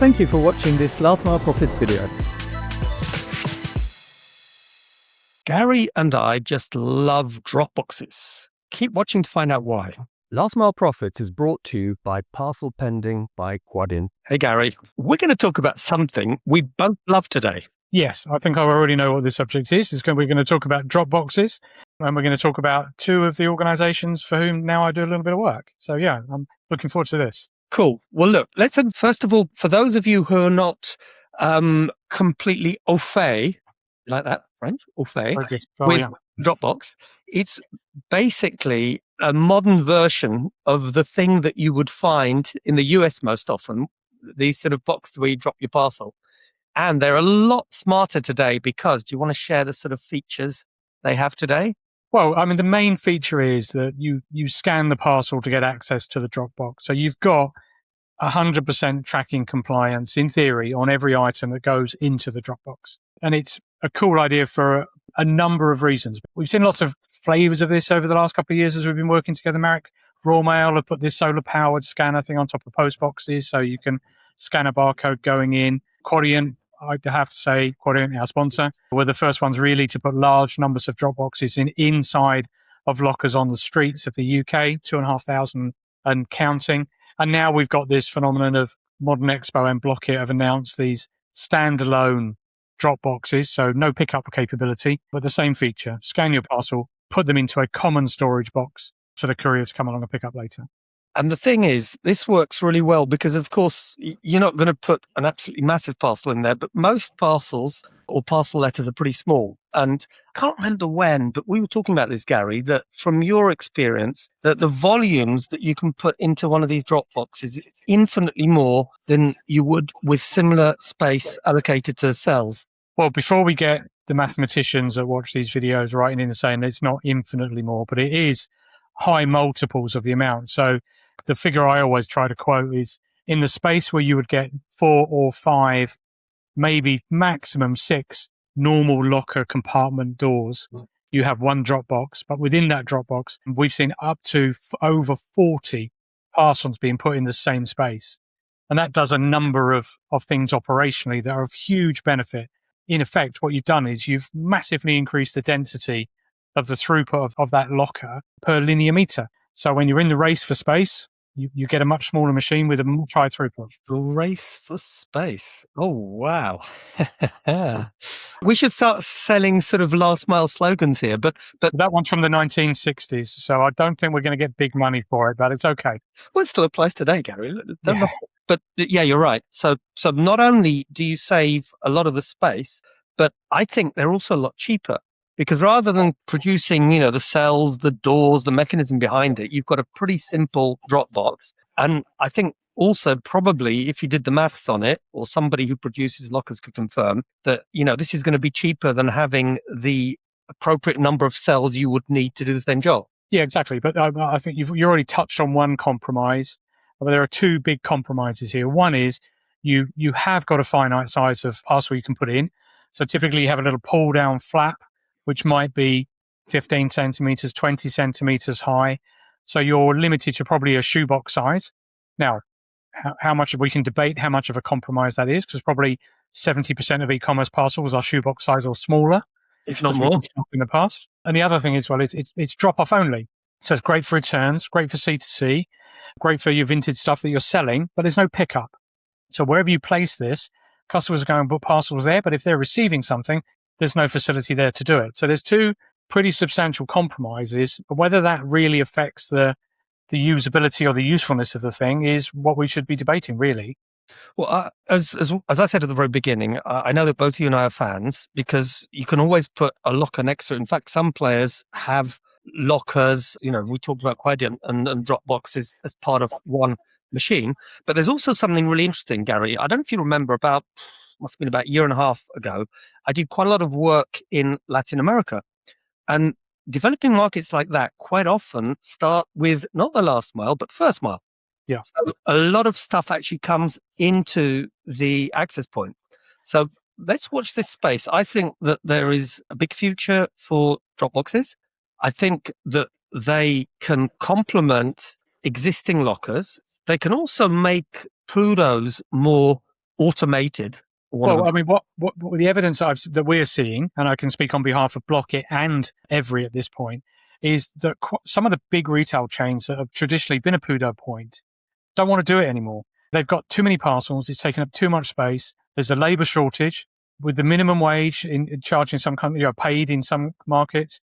Thank you for watching this Last Mile Profits video. Gary and I just love Dropboxes. Keep watching to find out why. Last Mile Profits is brought to you by Parcel Pending by Quadient. Hey, Gary, we're going to talk about something we both love today. Yes, I think I already know what this subject is. We're going to talk about Dropboxes, and we're going to talk about two of the organizations for whom now I do a little bit of work. So yeah, I'm looking forward to this. Cool. Well, look, let's first of all, for those of you who are not completely au fait, like that, French, au fait, with Dropbox, it's basically a modern version of the thing that you would find in the US most often, these sort of boxes where you drop your parcel. And they're a lot smarter today because, do you want to share the sort of features they have today? Well, I mean, the main feature is that you scan the parcel to get access to the Dropbox. So you've got 100% tracking compliance, in theory, on every item that goes into the Dropbox. And it's a cool idea for a number of reasons. We've seen lots of flavors of this over the last couple of years as we've been working together, Marek. Raw Mail have put this solar-powered scanner thing on top of post boxes, so you can scan a barcode going in. Quadient, I have to say, Quadient, our sponsor, were the first ones really to put large numbers of Dropboxes inside of lockers on the streets of the UK, 2,500 and counting. And now we've got this phenomenon of Modern Expo and Blockit have announced these standalone Dropboxes, so no pickup capability, but the same feature. Scan your parcel, put them into a common storage box for the courier to come along and pick up later. And the thing is, this works really well because, of course, you're not going to put an absolutely massive parcel in there, but most parcels or parcel letters are pretty small. And I can't remember when, but we were talking about this, Gary, that from your experience, that the volumes that you can put into one of these Dropboxes is infinitely more than you would with similar space allocated to cells. Well, before we get the mathematicians that watch these videos writing in and saying it's not infinitely more, but it is high multiples of the amount. So the figure I always try to quote is in the space where you would get 4 or 5, maybe maximum 6 normal locker compartment doors, you have one Dropbox. But within that Dropbox, we've seen up to over 40 parcels being put in the same space. And that does a number of things operationally that are of huge benefit. In effect, what you've done is you've massively increased the density of the throughput of that locker per linear meter. So when you're in the race for space, you get a much smaller machine with a much higher throughput. The race for space. Oh, wow. We should start selling sort of last mile slogans here, but that one's from the 1960s. So I don't think we're going to get big money for it, but it's okay. Well, it still applies today, Gary. Yeah. But yeah, you're right. So not only do you save a lot of the space, but I think they're also a lot cheaper. Because rather than producing, the cells, the doors, the mechanism behind it, you've got a pretty simple Dropbox. And I think also probably if you did the maths on it, or somebody who produces lockers could confirm that, this is going to be cheaper than having the appropriate number of cells you would need to do the same job. Yeah, exactly. But I think you already touched on one compromise. But there are two big compromises here. One is you have got a finite size of parcel you can put in. So typically you have a little pull down flap, which might be 15 centimeters, 20 centimeters high. So you're limited to probably a shoebox size. Now, how much we can debate how much of a compromise that is, because probably 70% of e-commerce parcels are shoebox size or smaller, if not more, in the past. And the other thing is, well, it's drop-off only. So it's great for returns, great for C2C, great for your vintage stuff that you're selling, but there's no pickup. So wherever you place this, customers are going to put parcels there, but if they're receiving something, there's no facility there to do it. So there's two pretty substantial compromises, but whether that really affects the usability or the usefulness of the thing is what we should be debating, really. Well, as I said at the very beginning, I know that both you and I are fans because you can always put a locker next to it. In fact, some players have lockers, we talked about Quadient and Dropboxes as part of one machine. But there's also something really interesting, Gary. I don't know if you remember must have been about a year and a half ago, I did quite a lot of work in Latin America. And developing markets like that quite often start with not the last mile, but first mile. Yeah. So a lot of stuff actually comes into the access point. So let's watch this space. I think that there is a big future for Dropboxes. I think that they can complement existing lockers. They can also make Plutos more automated. One of Well, the- I mean, what the evidence that we're seeing, and I can speak on behalf of Blockit and Evri at this point, is that some of the big retail chains that have traditionally been a PUDO point don't want to do it anymore. They've got too many parcels. It's taken up too much space. There's a labour shortage with the minimum wage in charging some countries, paid in some markets.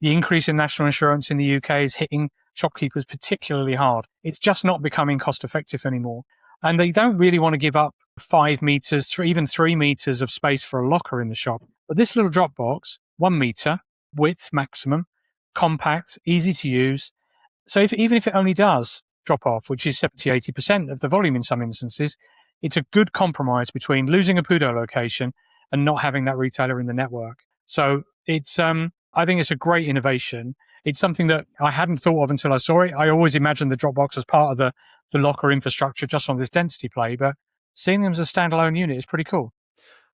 The increase in national insurance in the UK is hitting shopkeepers particularly hard. It's just not becoming cost effective anymore. And they don't really want to give up 5 meters, even 3 meters of space for a locker in the shop. But this little drop box, 1 meter width maximum, compact, easy to use. So even if it only does drop off, which is 70-80% of the volume in some instances, it's a good compromise between losing a PUDO location and not having that retailer in the network. So it's, I think it's a great innovation. It's something that I hadn't thought of until I saw it. I always imagined the Dropbox as part of the locker infrastructure just on this density play, but seeing them as a standalone unit is pretty cool.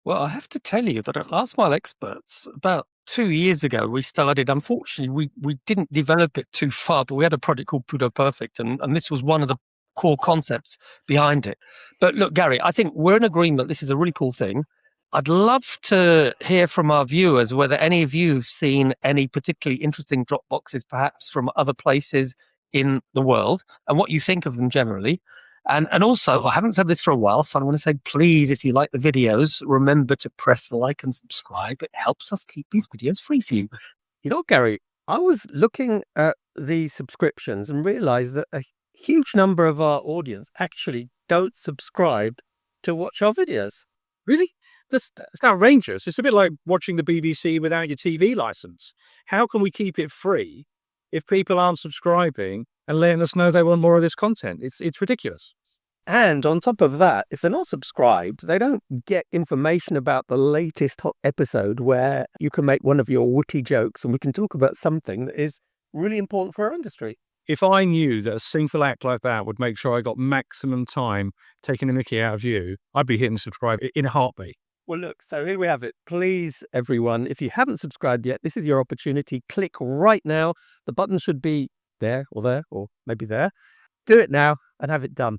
Well, I have to tell you that at Last Mile Experts, about 2 years ago, we started, unfortunately, we didn't develop it too far, but we had a project called PUDO Perfect, and this was one of the core concepts behind it. But look, Gary, I think we're in agreement. This is a really cool thing. I'd love to hear from our viewers whether any of you have seen any particularly interesting Dropboxes, perhaps from other places in the world, and what you think of them generally. And also, I haven't said this for a while, so I'm going to say, please, if you like the videos, remember to press like and subscribe. It helps us keep these videos free for you. You know, Gary, I was looking at the subscriptions and realized that a huge number of our audience actually don't subscribe to watch our videos. Really? That's outrageous. It's a bit like watching the BBC without your TV license. How can we keep it free if people aren't subscribing and letting us know they want more of this content? It's ridiculous. And on top of that, if they're not subscribed, they don't get information about the latest hot episode where you can make one of your witty jokes and we can talk about something that is really important for our industry. If I knew that a single act like that would make sure I got maximum time taking the mickey out of you, I'd be hitting subscribe in a heartbeat. Well, look, so here we have it. Please, everyone, if you haven't subscribed yet, this is your opportunity. Click right now. The button should be there, or maybe there. Do it now and have it done.